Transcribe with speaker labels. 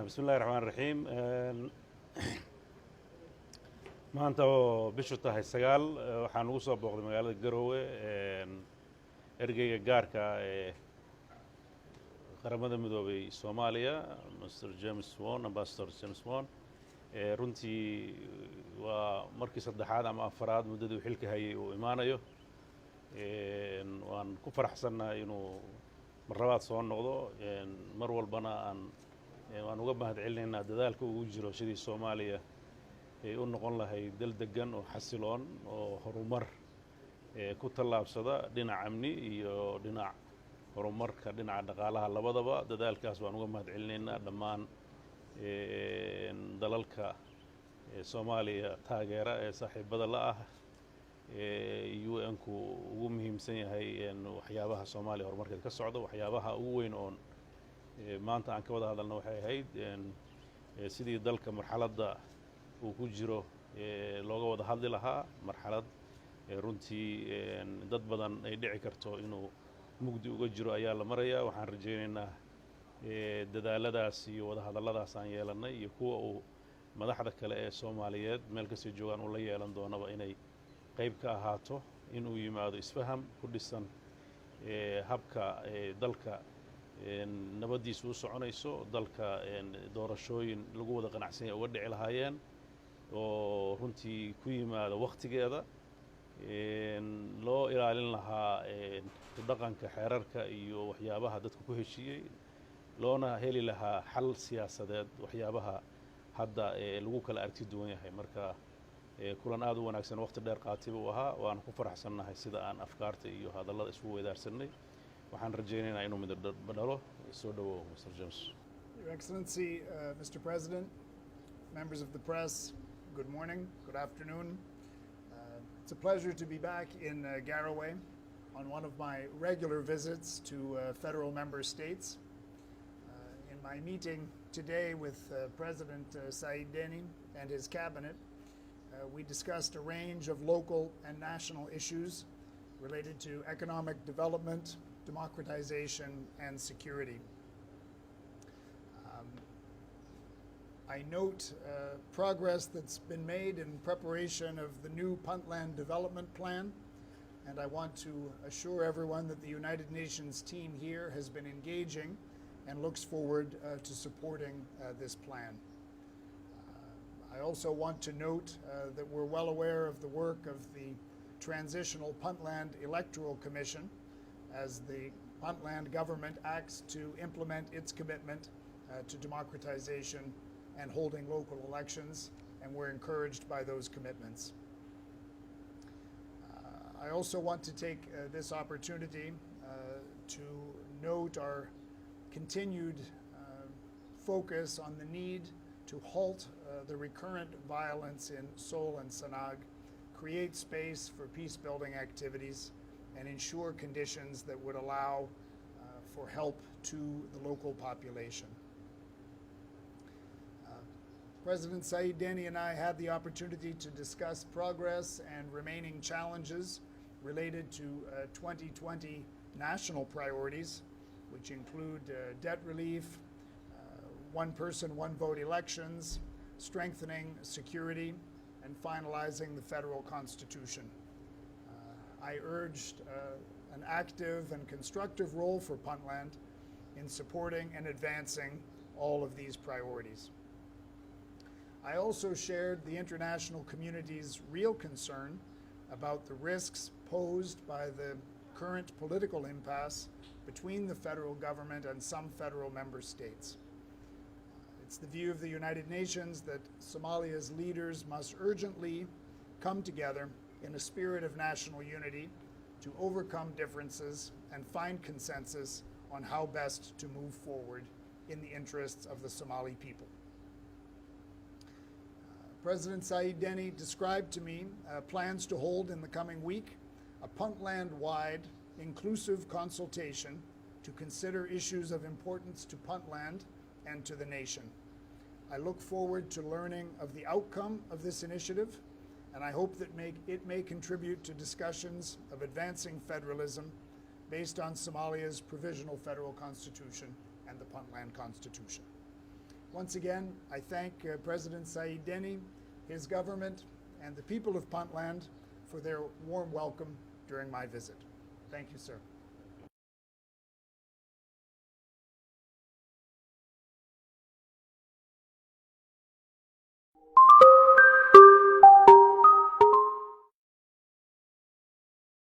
Speaker 1: بسم الله الرحمن الرحيم maanta oo bishu tahay 9 waxaan ugu soo booqday magaalada Garowe ergeyga gaarka ee qaramada midoobay Soomaaliya Mr. James Swan Ambassador James Swan runtii waa markii saddexaad ama afaraad muddadii uu xilka hayay uu imaanayo waan ku faraxsanahay inuu marlabaad soo noqdo mar walbana waan uga mahadcelinaynaa dadaalka uu jiro sidii Soomaaliya ay u noqon lahayd dal degan oo xasiloon oo horumar ku tallaabsada dhinaca amni iyo dhinaca horumarka dhinaca dhaqaalaha labadaba dadaalkaas waan uga mahadcelinaynaa dhammaan dalalka Soomaaliya taageera ee saaxiibada la ah UN-ku ugu muhiimsan yahay waxyaabaha Soomaaliya horumarkeeda ka socda waxyaabaha ugu weyn oo maanta aan ka wada hadalno waxay ahayd sidii dalka marxaladda uu ku jiro looga wada hadli lahaa marxalad runtii dad badan ay dhici karto inuu mugdi uga jiro ayaa la marayaa waxaan rajaynaynaa dadaaladaas iyo wada hadalladaas aan yeelanay iyo kuwa uu madaxda kale ee Soomaaliyeed meel kasta joogaan uu la yeelan doonaba inay qayb ka ahaato inuu yimaado isfaham ku dhisan habka dalka nabadiisu u soconayso dalka doorashooyin lagu wada qanacsan yahay uga dhici lahaayeen oo runtii ku yimaado waqtigeeda loo ilaalin lahaa dhaqanka xeerarka iyo waxyaabaha dadku ku heshiiyey loona heli lahaa xal siyaasadeed waxyaabaha hadda lagu kala aragti duwan yahay marka kulan aad u wanaagsan waqti dheer qaatay buu ahaa waan ku faraxsanahay sida aan afkaarta iyo hadallada isku weydaarsanay waxaan rajaynaynaa inuu mid dhalo soo dhawow Mr. James.
Speaker 2: Your Excellency, Mr. President, members of the press, good morning, good afternoon. It's a pleasure to be back in Garowe on one of my regular visits to federal member states. In my meeting today with President Said Deni and his cabinet, we discussed a range of local and national issues related to economic development, democratization, and security. I note progress that's been made in preparation of the new Puntland Development Plan, and I want to assure everyone that the United Nations team here has been engaging and looks forward to supporting this plan. I also want to note that we're well aware of the work of the Transitional Puntland Electoral Commission as the Puntland government acts to implement its commitment to democratization and holding local elections, and we're encouraged by those commitments. I also want to take this opportunity to note our continued focus on the need to halt the recurrent violence in Seoul and Sanag, create space for peace-building activities, and ensure conditions that would allow for help to the local population. President Said Deni and I had the opportunity to discuss progress and remaining challenges related to 2020 national priorities, which include debt relief, one person, one vote elections, strengthening security, and finalizing the federal constitution. I urged an active and constructive role for Puntland in supporting and advancing all of these priorities. I also shared the international community's real concern about the risks posed by the current political impasse between the federal government and some federal member states. It's the view of the United Nations that Somalia's leaders must urgently come together in a spirit of national unity to overcome differences and find consensus on how best to move forward in the interests of the Somali people. President Said Deni described to me plans to hold in the coming week a Puntland-wide inclusive consultation to consider issues of importance to Puntland and to the nation. I look forward to learning of the outcome of this initiative, and I hope that it may contribute to discussions of advancing federalism based on Somalia's provisional federal constitution and the Puntland Constitution. Once again, I thank President Saeed Deni, his government, and the people of Puntland for their warm welcome during my visit. Thank you, sir.